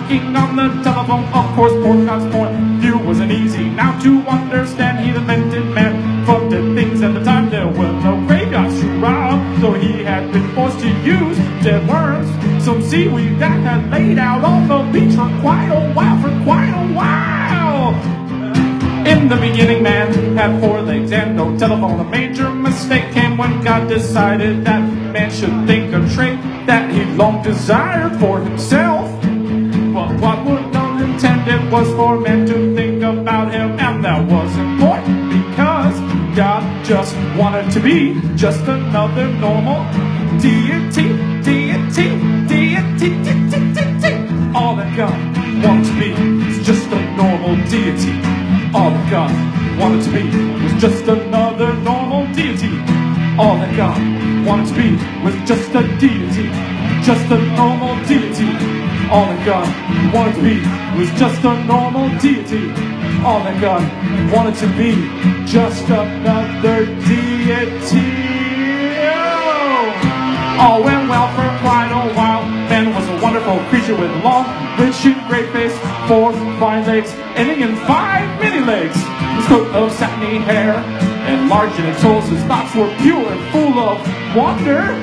talking on the telephone. Of course, poor God's point of view wasn't easy now to understand. He lamented man for dead things. At the time there were no graveyards to rob, so he had been forced to use dead worms, some seaweed that had laid out on the beach for quite a while, In the beginning, man had 4 legs and no telephone. A major mistake came when God decided that man should think a trait that he long desired for himself. But what was not intended was for man to think about him, and that was important because God just wanted to be just another normal deity. All that God wanted to be is just a normal deity. All that God wanted to be was just another normal deity. All that God wanted to be was just a deity, just a normal deity. All that God wanted to be was just a normal deity. All that God wanted to be just another deity. All went well for quite a while. Man was a wonderful creature with long, rich and great face, 4 fine legs, ending in 5 mini legs. His coat of satiny hair and large in its toes. His thoughts were pure and full of wonder.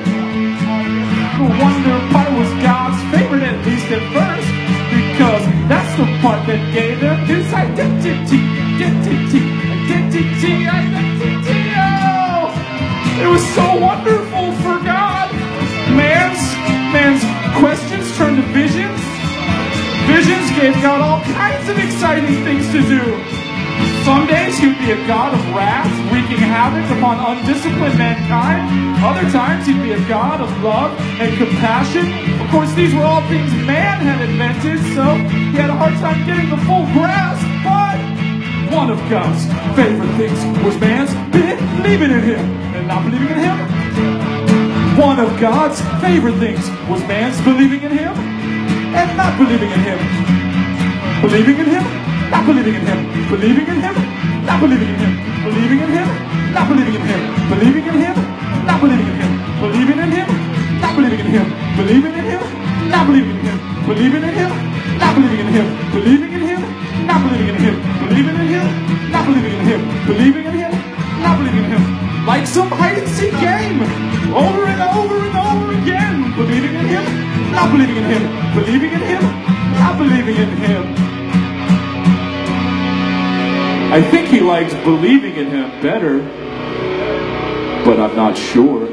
The wonder part was God's favorite, at least at first, because that's the part that gave him his identity. Oh, it was so wonderful for God. Man's questions turned to visions. Visions gave God all kinds of exciting things to do. Some days he'd be a God of wrath, wreaking havoc upon undisciplined mankind. Other times he'd be a God of love and compassion. Of course, these were all things man had invented, so he had a hard time getting the full grasp. But one of God's favorite things was man's believing in him and not believing in him. One of God's favorite things was man's believing in him and not believing in him. Believing in him, not believing in him. Believing in him, not believing in him. Believing in him, not believing in him. Believing in him, not believing in him. Believing in him, not believing in him. Believing in him, not believing in him. Believing in him, not believing in him. Believing in him, not believing in him. Believing in him, not believing in him. Believing in him, not believing in him. Like some hide and seek game, over and over and over again. Believing in him, not believing in him. Believing in him, not believing in him. I think he likes believing in him better, but I'm not sure.